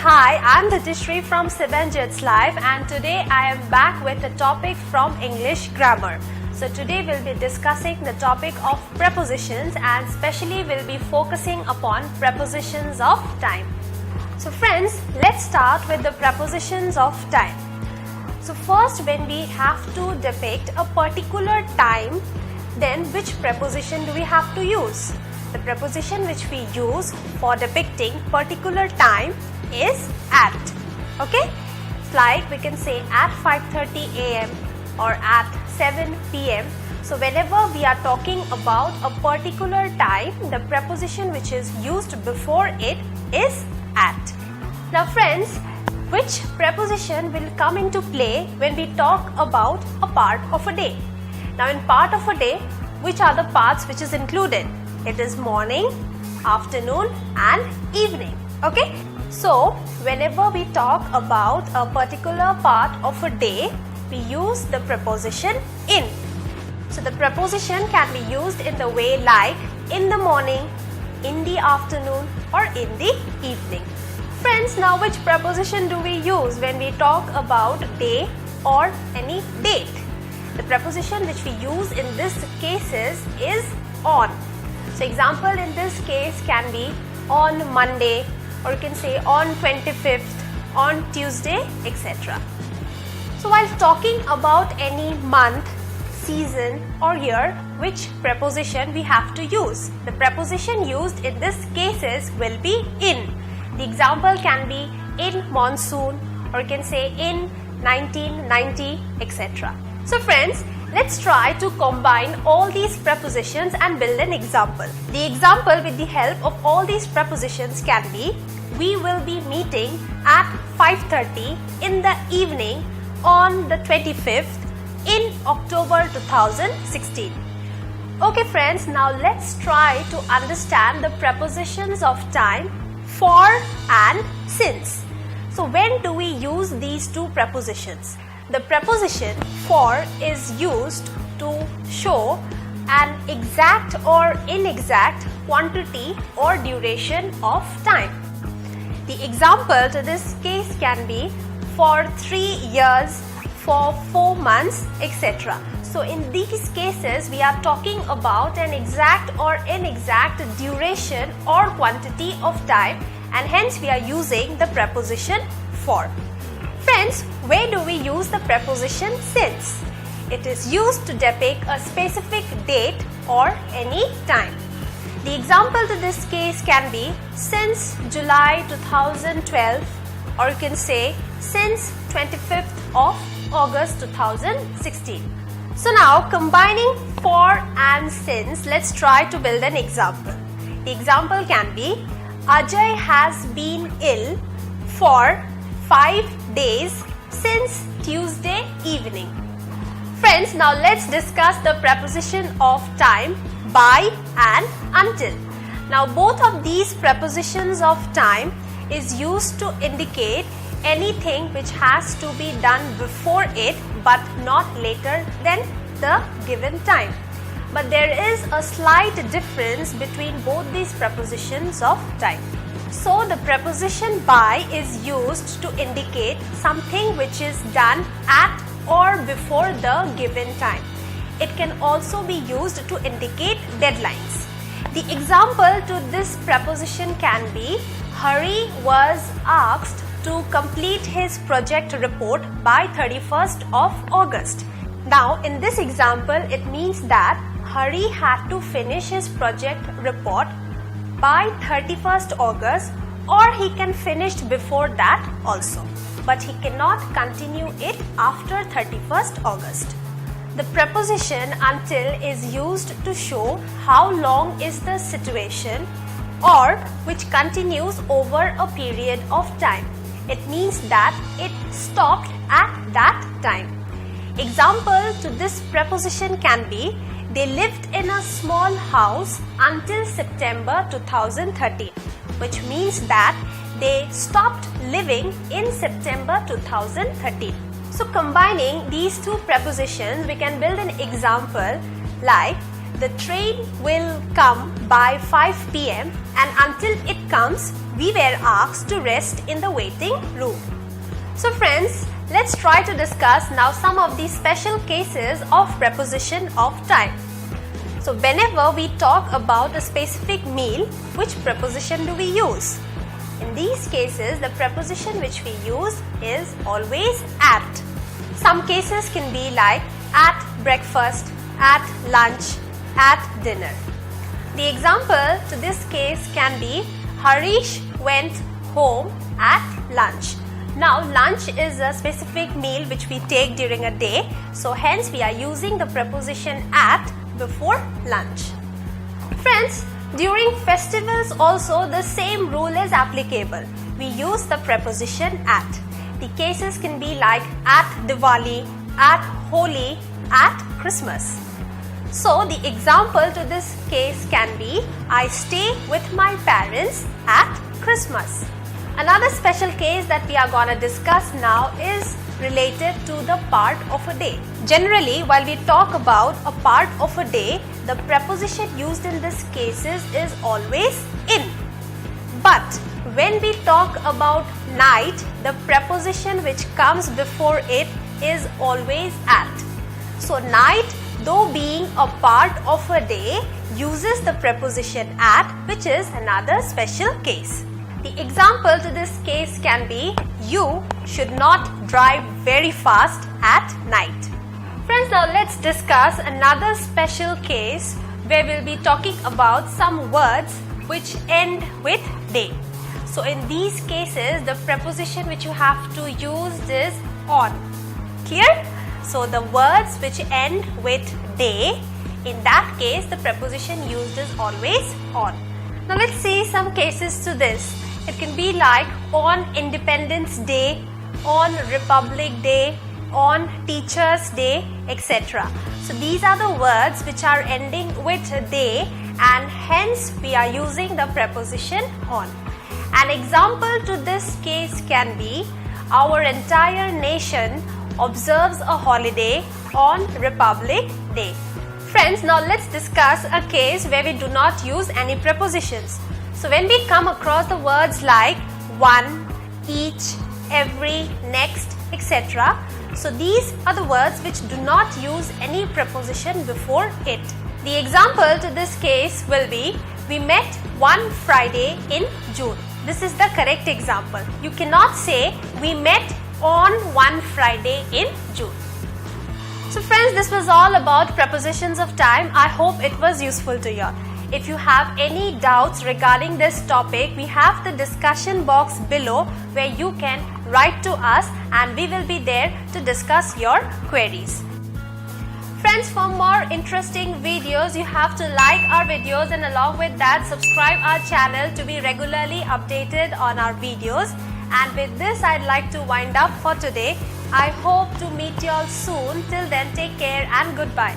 Hi, I'm Dhatishri from Sibanjit's Live, and today I am back with a topic from English grammar. So today we'll be discussing the topic of prepositions, and especially we'll be focusing upon prepositions of time. So friends, let's start with the prepositions of time. So first, when we have to depict a particular time, then which preposition do we have to use? The preposition which we use for depicting particular time is at. Okay, it's like we can say at 5:30 a.m. or at 7 p.m. So whenever we are talking about a particular time, the preposition which is used before it is at. Now friends, which preposition will come into play when we talk about a part of a day? Now in part of a day, which are the parts which is included? It is morning, afternoon and evening. Okay, so whenever we talk about a particular part of a day, we use the preposition in. So the preposition can be used in the way like in the morning, in the afternoon or in the evening. Friends, now which preposition do we use when we talk about day or any date? The preposition which we use in this cases is on. So example in this case can be on Monday, or you can say on 25th, on Tuesday, etc. So while talking about any month, season or year, which preposition we have to use? The preposition used in this cases will be in. The example can be in monsoon, or you can say in 1990, etc. So friends, let's try to combine all these prepositions and build an example. The example with the help of all these prepositions can be: we will be meeting at 5:30 in the evening on the 25th in October 2016. Okay friends, now let's try to understand the prepositions of time for and since. So when do we use these two prepositions? The preposition for is used to show an exact or inexact quantity or duration of time. The example to this case can be for 3 years, for 4 months, etc. So in these cases, we are talking about an exact or inexact duration or quantity of time, and hence we are using the preposition for. Friends, where do we use the preposition since? It is used to depict a specific date or any time. The example to this case can be since July 2012, or you can say since 25th of August 2016. So now combining for and since, let's try to build an example. The example can be Ajay has been ill for 5 days since Tuesday evening. Friends, now let's discuss the preposition of time by and until. Now both of these prepositions of time is used to indicate anything which has to be done before it but not later than the given time. But there is a slight difference between both these prepositions of time. So the preposition by is used to indicate something which is done at or before the given time. It can also be used to indicate deadlines. The example to this preposition can be Hari was asked to complete his project report by 31st of August. Now in this example, it means that Hari had to finish his project report by 31st August, or he can finish before that also, but he cannot continue it after 31st August. The preposition until is used to show how long is the situation or which continues over a period of time. It means that it stopped at that time. Example to this preposition can be, they lived in a small house until September 2013, which means that they stopped living in September 2013. So combining these two prepositions, we can build an example like, the train will come by 5 p.m. and until it comes, we were asked to rest in the waiting room. So friends, let's try to discuss now some of the special cases of preposition of time. So whenever we talk about a specific meal, which preposition do we use? In these cases, the preposition which we use is always at. Some cases can be like at breakfast, at lunch, at dinner. The example to this case can be, Harish went home at lunch. Now lunch is a specific meal which we take during a day, so hence we are using the preposition at before lunch. Friends, during festivals also the same rule is applicable. We use the preposition at. The cases can be like at Diwali, at Holi, at Christmas. So the example to this case can be, I stay with my parents at Christmas. Another special case that we are going to discuss now is related to the part of a day. Generally, while we talk about a part of a day, the preposition used in these cases is always in. But when we talk about night, the preposition which comes before it is always at. So night, though being a part of a day, uses the preposition at, which is another special case. The example to this case can be, you should not drive very fast at night. Friends, now let's discuss another special case where we'll be talking about some words which end with day. So in these cases, the preposition which you have to use is on. Clear? So the words which end with day, in that case the preposition used is always on. Now let's see some cases to this. It can be like on Independence Day, on Republic Day, on Teachers Day, etc. So these are the words which are ending with day and hence we are using the preposition on. An example to this case can be, our entire nation observes a holiday on Republic Day. Friends, now let's discuss a case where we do not use any prepositions. So when we come across the words like one, each, every, next, etc. So these are the words which do not use any preposition before it. The example to this case will be, we met one Friday in June. This is the correct example. You cannot say we met on one Friday in June. So friends, this was all about prepositions of time. I hope it was useful to you. If you have any doubts regarding this topic, we have the discussion box below where you can write to us and we will be there to discuss your queries. Friends, for more interesting videos, you have to like our videos and along with that, subscribe our channel to be regularly updated on our videos. And with this, I'd like to wind up for today. I hope to meet you all soon. Till then, take care and goodbye.